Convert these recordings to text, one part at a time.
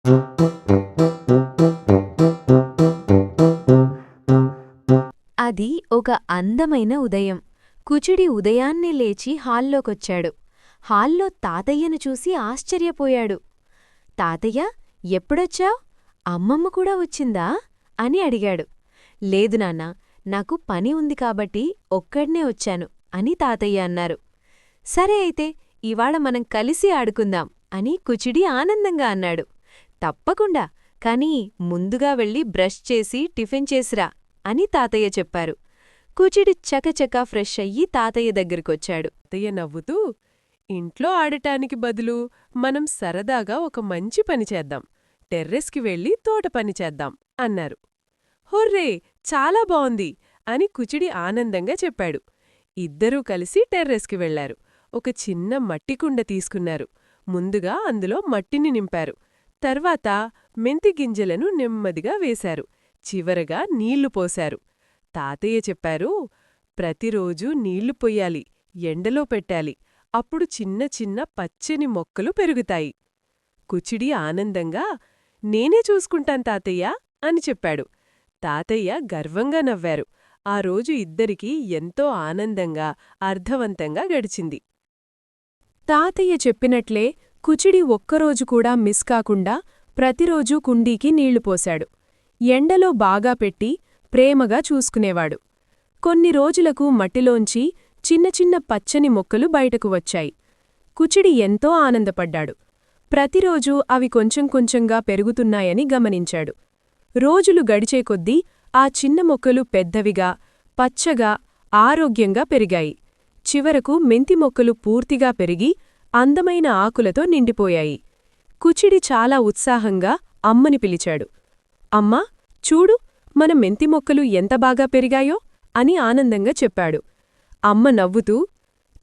అది ఒక అందమైన ఉదయం. కుచిడి ఉదయాన్నే లేచి హాల్లోకొచ్చాడు. హాల్లో తాతయ్యను చూసి ఆశ్చర్యపోయాడు. తాతయ్య, ఎప్పుడొచ్చావ్? అమ్మమ్మ కూడా వచ్చిందా? అని అడిగాడు. లేదు నాన్నా, నాకు పని ఉంది కాబట్టి ఒక్కడ్నే వచ్చాను అని తాతయ్య అన్నారు. సరే అయితే ఇవాళ మనం కలిసి ఆడుకుందాం అని కుచిడి ఆనందంగా అన్నాడు. తప్పకుండా, కానీ ముందుగా వెళ్ళి బ్రష్ చేసి టిఫిన్ చేసిరా అని తాతయ్య చెప్పారు. కుచిడి చకచకా ఫ్రెష్ అయ్యి తాతయ్య దగ్గరికొచ్చాడు. తాతయ్య నవ్వుతూ, ఇంట్లో ఆడటానికి బదులు మనం సరదాగా ఒక మంచి పని చేద్దాం, టెర్రెస్కి వెళ్ళి తోట పని చేద్దాం అన్నారు. హుర్రే, చాలా బావుంది అని కుచిడి ఆనందంగా చెప్పాడు. ఇద్దరూ కలిసి టెర్రెస్కి వెళ్లారు. ఒక చిన్న మట్టికుండ తీసుకున్నారు. ముందుగా అందులో మట్టిని నింపారు. తర్వాత మెంతి గింజలను నెమ్మదిగా వేశారు. చివరగా నీళ్లు పోశారు. తాతయ్య చెప్పారు, ప్రతిరోజూ నీళ్లు పొయ్యాలి, ఎండలో పెట్టాలి, అప్పుడు చిన్న చిన్న పచ్చని మొక్కలు పెరుగుతాయి. కుచిడి ఆనందంగా, నేనే చూసుకుంటాను తాతయ్య అని చెప్పాడు. తాతయ్య గర్వంగా నవ్వారు. ఆ రోజు ఇద్దరికీ ఎంతో ఆనందంగా, అర్థవంతంగా గడిచింది. తాతయ్య చెప్పినట్లే కుచిడి ఒక్కరోజు కూడా మిస్ కాకుండా ప్రతిరోజూ కుండీకి నీళ్లు పోశాడు. ఎండలో బాగా పెట్టి ప్రేమగా చూసుకునేవాడు. కొన్ని రోజులకు మట్టిలోంచి చిన్న చిన్న పచ్చని మొక్కలు బయటకు వచ్చాయి. కుచిడి ఎంతో ఆనందపడ్డాడు. ప్రతిరోజూ అవి కొంచెం కొంచెంగా పెరుగుతున్నాయని గమనించాడు. రోజులు గడిచే కొద్దీ ఆ చిన్న మొక్కలు పెద్దవిగా, పచ్చగా, ఆరోగ్యంగా పెరిగాయి. చివరకు మెంతి మొక్కలు పూర్తిగా పెరిగి అందమైన ఆకులతో నిండిపోయాయి. కుచిడి చాలా ఉత్సాహంగా అమ్మని పిలిచాడు. అమ్మా, చూడు, మన మెంతి మొక్కలు ఎంత బాగా పెరిగాయో అని ఆనందంగా చెప్పాడు. అమ్మ నవ్వుతూ,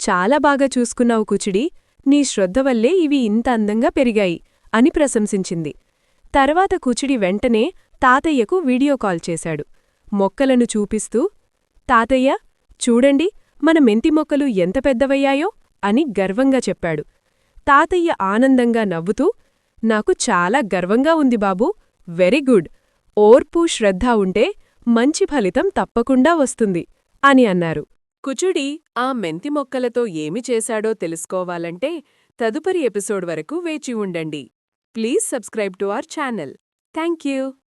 చాలా బాగా చూసుకున్నావు కుచిడి, నీ శ్రద్ధ వల్లే ఇవి ఇంత అందంగా పెరిగాయి అని ప్రశంసించింది. తర్వాత కుచిడి వెంటనే తాతయ్యకు వీడియో కాల్ చేశాడు. మొక్కలను చూపిస్తూ, తాతయ్య, చూడండి, మన మెంతి మొక్కలు ఎంత పెద్దవయ్యాయో అని గర్వంగా చెప్పాడు. తాతయ్య ఆనందంగా నవ్వుతూ, నాకు చాలా గర్వంగా ఉంది బాబూ, వెరీ గుడ్, ఓర్పు శ్రద్ధ ఉంటే మంచి ఫలితం తప్పకుండా వస్తుంది అని అన్నారు. కుచుడి ఆ మెంతి మొక్కలతో ఏమి చేశాడో తెలుసుకోవాలంటే తదుపరి ఎపిసోడ్ వరకు వేచి ఉండండి. Please subscribe to our channel. Thank you.